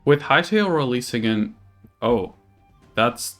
With Hytale releasing in... Oh, that's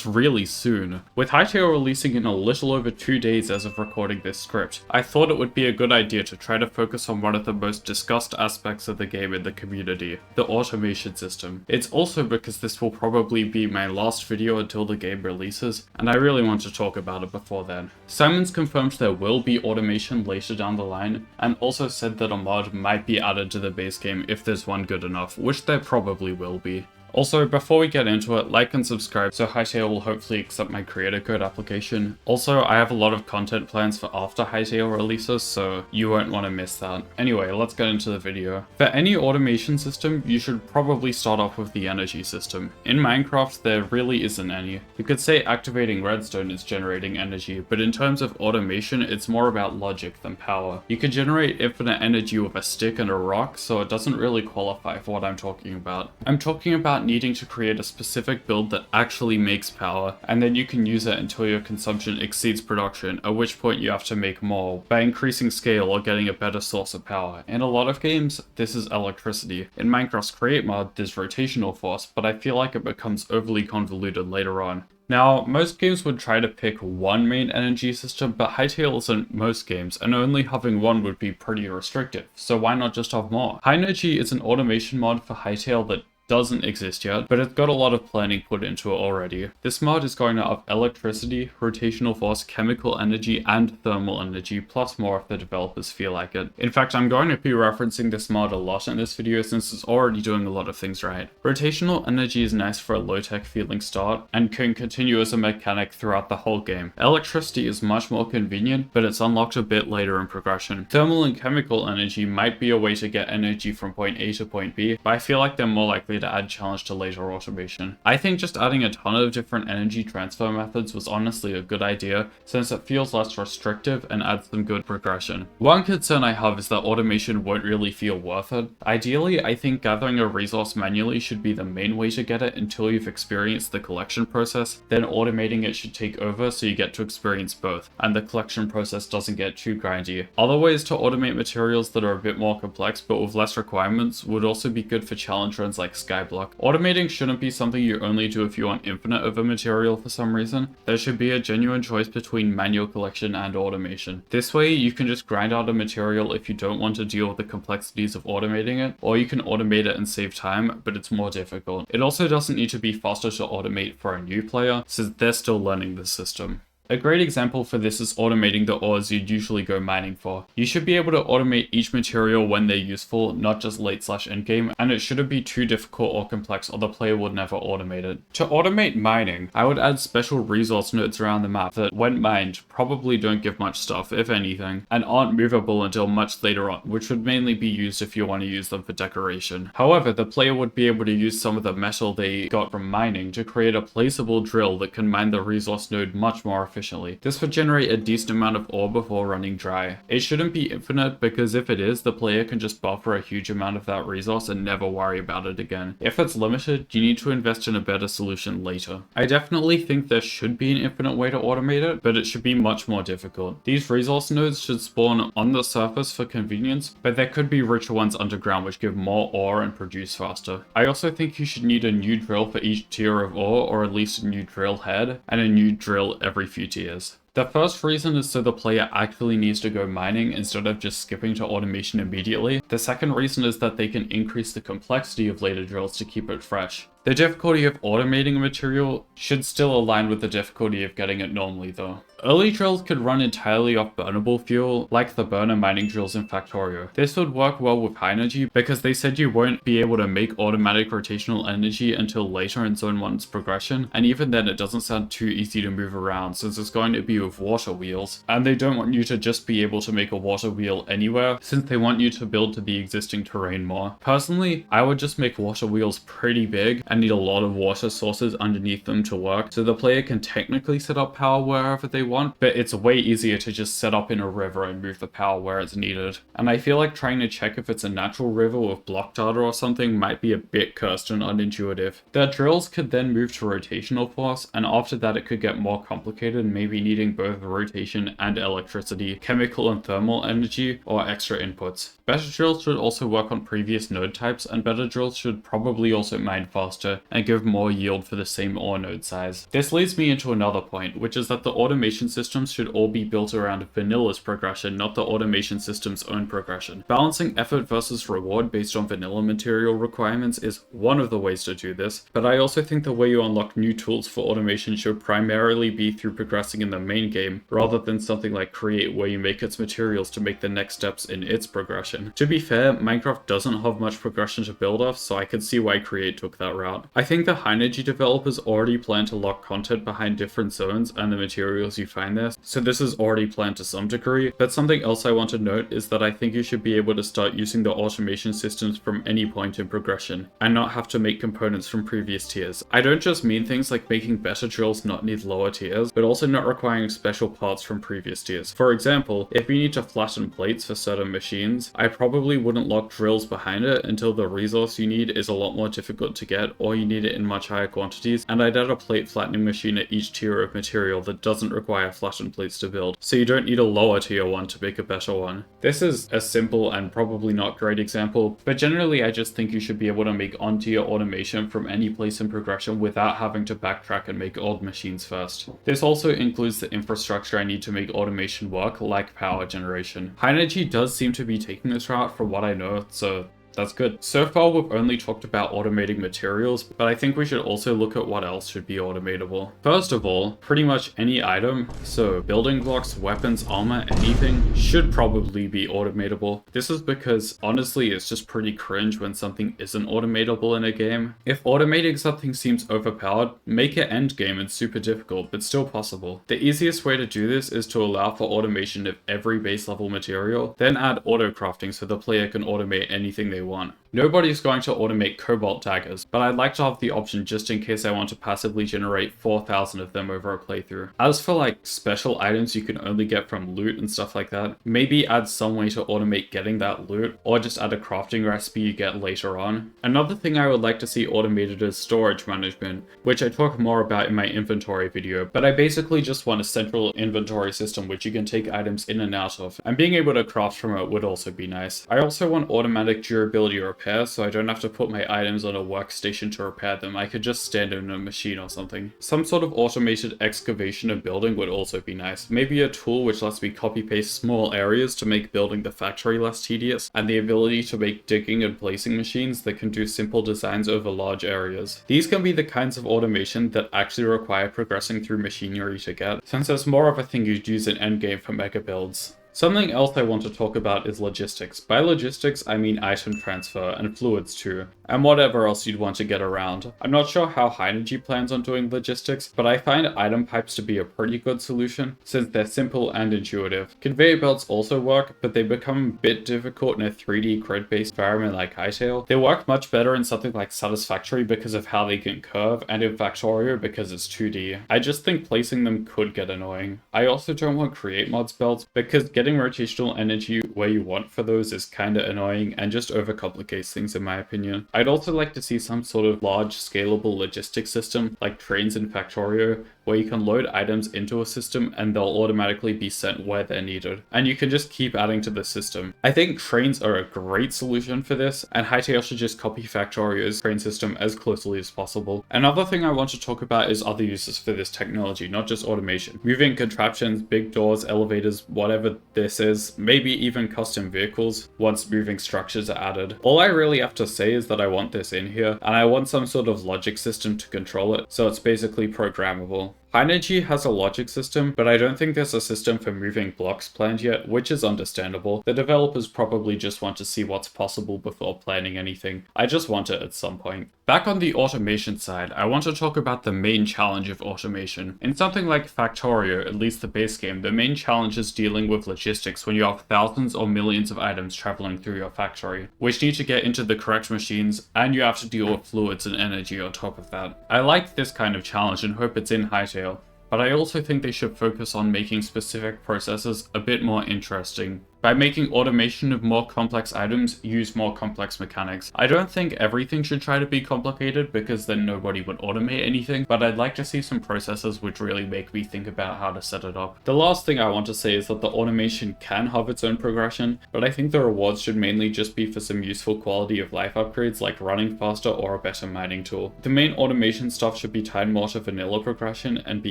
really soon. With Hytale releasing in a little over 2 days as of recording this script, I thought it would be a good idea to try to focus on one of the most discussed aspects of the game in the community, the automation system. It's also because this will probably be my last video until the game releases, and I really want to talk about it before then. Simon's confirmed there will be automation later down the line, and also said that a mod might be added to the base game if there's one good enough, which there probably will be. Also, before we get into it, like and subscribe so Hytale will hopefully accept my creator code application. Also, I have a lot of content plans for after Hytale releases, so you won't want to miss that. Anyway, let's get into the video. For any automation system, you should probably start off with the energy system. In Minecraft, there really isn't any. You could say activating redstone is generating energy, but in terms of automation, it's more about logic than power. You can generate infinite energy with a stick and a rock, so it doesn't really qualify for what I'm talking about. I'm talking about needing to create a specific build that actually makes power, and then you can use it until your consumption exceeds production, at which point you have to make more, by increasing scale or getting a better source of power. In a lot of games, this is electricity. In Minecraft's Create mod, there's rotational force, but I feel like it becomes overly convoluted later on. Now, most games would try to pick one main energy system, but Hytale isn't most games, and only having one would be pretty restrictive, so why not just have more? Hynergy is an automation mod for Hytale that doesn't exist yet, but it's got a lot of planning put into it already. This mod is going to have electricity, rotational force, chemical energy, and thermal energy, plus more if the developers feel like it. In fact, I'm going to be referencing this mod a lot in this video since it's already doing a lot of things right. Rotational energy is nice for a low-tech feeling start, and can continue as a mechanic throughout the whole game. Electricity is much more convenient, but it's unlocked a bit later in progression. Thermal and chemical energy might be a way to get energy from point A to point B, but I feel like they're more likely to add challenge to later automation. I think just adding a ton of different energy transfer methods was honestly a good idea, since it feels less restrictive and adds some good progression. One concern I have is that automation won't really feel worth it. Ideally, I think gathering a resource manually should be the main way to get it until you've experienced the collection process, then automating it should take over so you get to experience both, and the collection process doesn't get too grindy. Other ways to automate materials that are a bit more complex but with less requirements would also be good for challenge runs like Skyblock. Automating shouldn't be something you only do if you want infinite of a material for some reason. There should be a genuine choice between manual collection and automation. This way you can just grind out a material if you don't want to deal with the complexities of automating it, or you can automate it and save time, but it's more difficult. It also doesn't need to be faster to automate for a new player, since they're still learning the system. A great example for this is automating the ores you'd usually go mining for. You should be able to automate each material when they're useful, not just late/endgame, and it shouldn't be too difficult or complex or the player would never automate it. To automate mining, I would add special resource nodes around the map that, when mined, probably don't give much stuff, if anything, and aren't movable until much later on, which would mainly be used if you want to use them for decoration. However, the player would be able to use some of the metal they got from mining to create a placeable drill that can mine the resource node much more efficiently. This would generate a decent amount of ore before running dry. It shouldn't be infinite, because if it is, the player can just buffer a huge amount of that resource and never worry about it again. If it's limited, you need to invest in a better solution later. I definitely think there should be an infinite way to automate it, but it should be much more difficult. These resource nodes should spawn on the surface for convenience, but there could be richer ones underground which give more ore and produce faster. I also think you should need a new drill for each tier of ore, or at least a new drill head, and a new drill every few tiers. The first reason is so the player actually needs to go mining instead of just skipping to automation immediately. The second reason is that they can increase the complexity of later drills to keep it fresh. The difficulty of automating a material should still align with the difficulty of getting it normally though. Early drills could run entirely off burnable fuel, like the burner mining drills in Factorio. This would work well with Hynergy because they said you won't be able to make automatic rotational energy until later in Zone 1's progression, and even then it doesn't sound too easy to move around since it's going to be with water wheels, and they don't want you to just be able to make a water wheel anywhere since they want you to build to the existing terrain more. Personally, I would just make water wheels pretty big and need a lot of water sources underneath them to work, so the player can technically set up power wherever they want, but it's way easier to just set up in a river and move the power where it's needed. And I feel like trying to check if it's a natural river with block data or something might be a bit cursed and unintuitive. The drills could then move to rotational force, and after that it could get more complicated, maybe needing both rotation and electricity, chemical and thermal energy, or extra inputs. Better drills should also work on previous node types, and better drills should probably also mine faster and give more yield for the same ore node size. This leads me into another point, which is that the automation systems should all be built around vanilla's progression, not the automation system's own progression. Balancing effort versus reward based on vanilla material requirements is one of the ways to do this, but I also think the way you unlock new tools for automation should primarily be through progressing in the main game, rather than something like Create, where you make its materials to make the next steps in its progression. To be fair, Minecraft doesn't have much progression to build off, so I could see why Create took that route. I think the Hytale developers already plan to lock content behind different zones and the materials you find there, so this is already planned to some degree, but something else I want to note is that I think you should be able to start using the automation systems from any point in progression, and not have to make components from previous tiers. I don't just mean things like making better drills not need lower tiers, but also not requiring special parts from previous tiers. For example, if you need to flatten plates for certain machines, I probably wouldn't lock drills behind it until the resource you need is a lot more difficult to get, or you need it in much higher quantities, and I'd add a plate flattening machine at each tier of material that doesn't require flattened plates to build, so you don't need a lower tier one to make a better one. This is a simple and probably not great example, but generally I just think you should be able to make on-tier automation from any place in progression without having to backtrack and make old machines first. This also includes the infrastructure I need to make automation work, like power generation. High Energy does seem to be taking this route from what I know, so that's good. So far we've only talked about automating materials, but I think we should also look at what else should be automatable. First of all, pretty much any item, so building blocks, weapons, armor, anything, should probably be automatable. This is because honestly it's just pretty cringe when something isn't automatable in a game. If automating something seems overpowered, make it endgame and super difficult, but still possible. The easiest way to do this is to allow for automation of every base level material, then add auto crafting so the player can automate anything they want. Nobody's going to automate cobalt daggers, but I'd like to have the option just in case I want to passively generate 4,000 of them over a playthrough. As for like special items you can only get from loot and stuff like that, maybe add some way to automate getting that loot, or just add a crafting recipe you get later on. Another thing I would like to see automated is storage management, which I talk more about in my inventory video, but I basically just want a central inventory system which you can take items in and out of, and being able to craft from it would also be nice. I also want automatic durability repair, so I don't have to put my items on a workstation to repair them. I could just stand in a machine or something. Some sort of automated excavation of building would also be nice. Maybe a tool which lets me copy paste small areas to make building the factory less tedious, and the ability to make digging and placing machines that can do simple designs over large areas. These can be the kinds of automation that actually require progressing through machinery to get, since it's more of a thing you'd use in endgame for mega builds. Something else I want to talk about is logistics. By logistics, I mean item transfer, and fluids too, and whatever else you'd want to get around. I'm not sure how High Energy plans on doing logistics, but I find item pipes to be a pretty good solution, since they're simple and intuitive. Conveyor belts also work, but they become a bit difficult in a 3D grid-based environment like Hytale. They work much better in something like Satisfactory because of how they can curve, and in Factorio because it's 2D. I just think placing them could get annoying. I also don't want Create mods belts, because getting rotational energy where you want for those is kinda annoying and just overcomplicates things in my opinion. I'd also like to see some sort of large scalable logistics system like trains in Factorio, where you can load items into a system and they'll automatically be sent where they're needed, and you can just keep adding to the system. I think trains are a great solution for this, and Hytale should just copy Factorio's train system as closely as possible. Another thing I want to talk about is other uses for this technology, not just automation. Moving contraptions, big doors, elevators, whatever this is, maybe even custom vehicles once moving structures are added. All I really have to say is that I want this in here, and I want some sort of logic system to control it, so it's basically programmable. High Energy has a logic system, but I don't think there's a system for moving blocks planned yet, which is understandable. The developers probably just want to see what's possible before planning anything. I just want it at some point. Back on the automation side, I want to talk about the main challenge of automation. In something like Factorio, at least the base game, the main challenge is dealing with logistics when you have thousands or millions of items traveling through your factory, which need to get into the correct machines, and you have to deal with fluids and energy on top of that. I like this kind of challenge and hope it's in Hytale, but I also think they should focus on making specific processes a bit more interesting By making automation of more complex items, use more complex mechanics. I don't think everything should try to be complicated because then nobody would automate anything, but I'd like to see some processes which really make me think about how to set it up. The last thing I want to say is that the automation can have its own progression, but I think the rewards should mainly just be for some useful quality of life upgrades like running faster or a better mining tool. The main automation stuff should be tied more to vanilla progression and be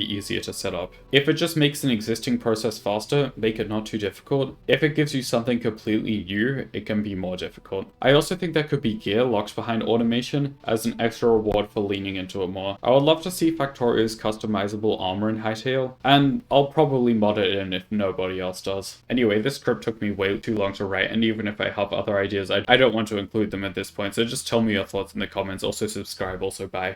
easier to set up. If it just makes an existing process faster, make it not too difficult. If it gives you something completely new, it can be more difficult. I also think there could be gear locked behind automation as an extra reward for leaning into it more. I would love to see Factorio's customizable armor in Hytale, and I'll probably mod it in if nobody else does. Anyway, this script took me way too long to write, and even if I have other ideas, I don't want to include them at this point, so just tell me your thoughts in the comments. Also subscribe, also bye.